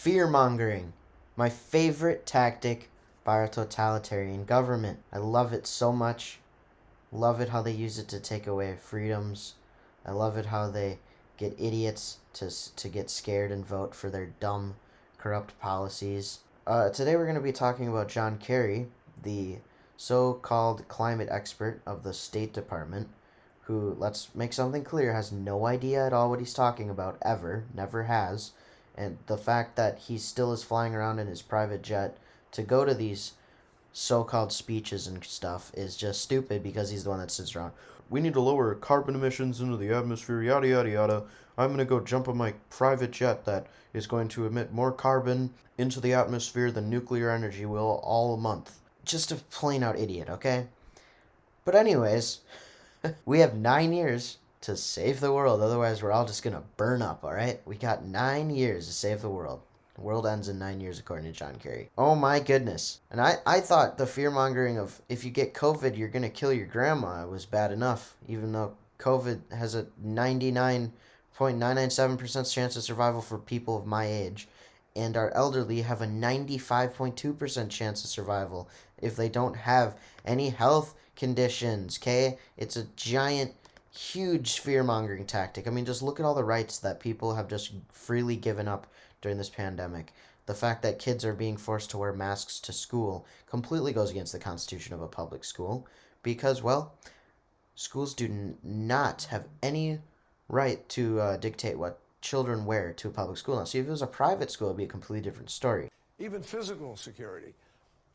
Fear-mongering. My favorite tactic by our totalitarian government. I love it so much. Love it how they use it to take away freedoms. I love it how they get idiots to get scared and vote for their dumb, corrupt policies. Today we're going to be talking about John Kerry, the so-called climate expert of the State Department, who, let's make something clear, has no idea at all what he's talking about, ever, never has. And the fact that he still is flying around in his private jet to go to these so-called speeches and stuff is just stupid because he's the one that sits around. We need to lower carbon emissions into the atmosphere, yada yada yada. I'm going to go jump on my private jet that is going to emit more carbon into the atmosphere than nuclear energy will all month. Just a plain out idiot, okay? But anyways, we have 9 years to save the world, otherwise we're all just going to burn up, alright? We got 9 years to save the world. The world ends in 9 years, according to John Kerry. Oh my goodness. And I thought the fear-mongering of if you get COVID, you're going to kill your grandma was bad enough, even though COVID has a 99.997% chance of survival for people of my age. And our elderly have a 95.2% chance of survival if they don't have any health conditions, okay? It's a giant, huge fear-mongering tactic. I mean, just look at all the rights that people have just freely given up during this pandemic. The fact that kids are being forced to wear masks to school completely goes against the constitution of a public school because, well, schools do not have any right to dictate what children wear to a public school. Now, see, if it was a private school, it would be a completely different story. Even physical security.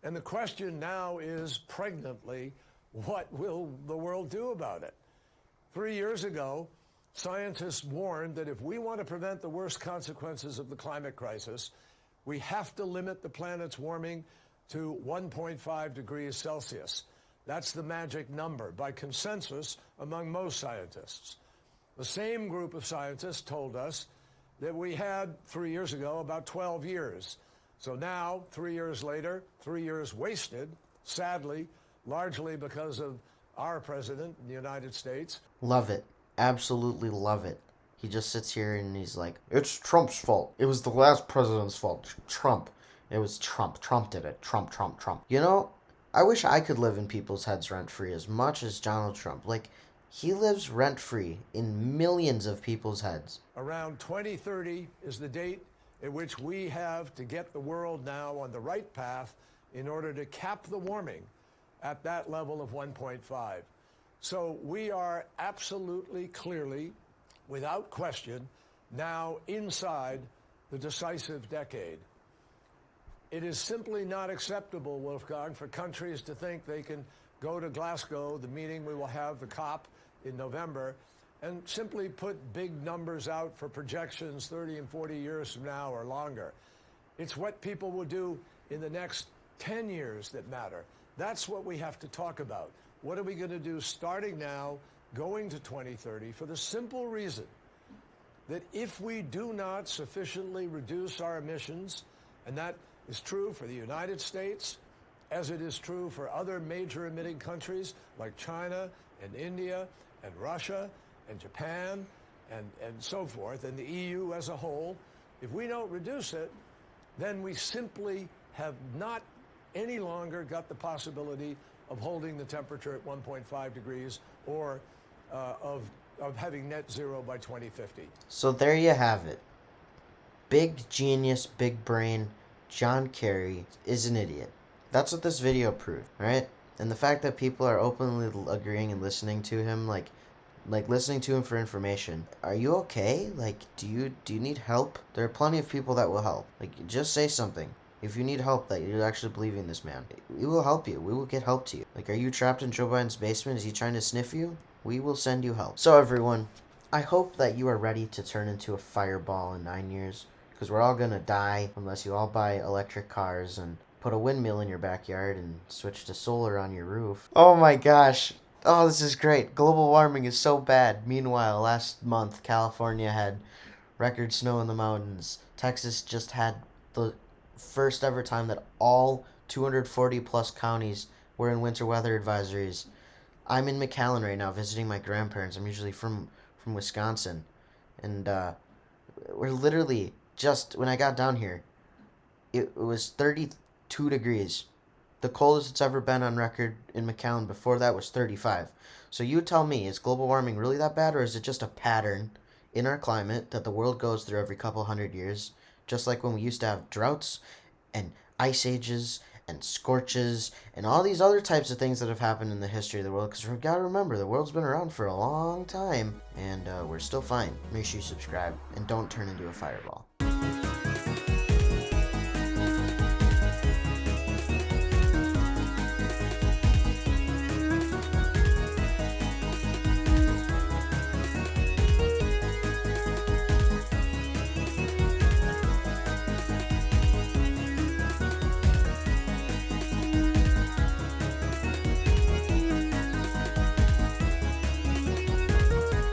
And the question now is, pregnantly, what will the world do about it? 3 years ago, scientists warned that if we want to prevent the worst consequences of the climate crisis, we have to limit the planet's warming to 1.5 degrees Celsius. That's the magic number by consensus among most scientists. The same group of scientists told us that we had 3 years ago about 12 years. So now, 3 years later, 3 years wasted, sadly, largely because of our president in the United States. Love it. Absolutely love it. He just sits here and he's like, it's Trump's fault. It was the last president's fault. Trump. It was Trump. Trump did it. Trump. You know, I wish I could live in people's heads rent-free as much as Donald Trump. Like, he lives rent-free in millions of people's heads. Around 2030 is the date at which we have to get the world now on the right path in order to cap the warming at that level of 1.5. So we are absolutely, clearly, without question, now inside the decisive decade. It is simply not acceptable, Wolfgang, for countries to think they can go to Glasgow, the meeting we will have, the COP, in November, and simply put big numbers out for projections 30 and 40 years from now or longer. It's what people will do in the next 10 years that matter. That's what we have to talk about. What are we going to do starting now, going to 2030, for the simple reason that if we do not sufficiently reduce our emissions, and that is true for the United States, as it is true for other major emitting countries like China and India and Russia and Japan and so forth, and the EU as a whole, if we don't reduce it, then we simply have not any longer got the possibility of holding the temperature at 1.5 degrees or of having net zero by 2050. So there you have it. Big genius, big brain, John Kerry is an idiot. That's what this video proved, right? And the fact that people are openly agreeing and listening to him, like listening to him for information. Are you okay? Like, do you need help? There are plenty of people that will help. Like, just say something. If you need help, that you're actually believing this man, we will help you. We will get help to you. Like, are you trapped in Joe Biden's basement? Is he trying to sniff you? We will send you help. So everyone, I hope that you are ready to turn into a fireball in 9 years, because we're all gonna die unless you all buy electric cars and put a windmill in your backyard and switch to solar on your roof. Oh my gosh. Oh, this is great. Global warming is so bad. Meanwhile, last month, California had record snow in the mountains. Texas just had the first ever time that all 240 plus counties were in winter weather advisories. I'm in McAllen right now visiting my grandparents. I'm usually from Wisconsin. And we're literally just, when I got down here, it was 32 degrees. The coldest it's ever been on record in McAllen before that was 35. So you tell me, is global warming really that bad, or is it just a pattern in our climate that the world goes through every couple hundred years? Just like when we used to have droughts and ice ages and scorches and all these other types of things that have happened in the history of the world. Because we've got to remember, the world's been around for a long time, and we're still fine. Make sure you subscribe and don't turn into a fireball.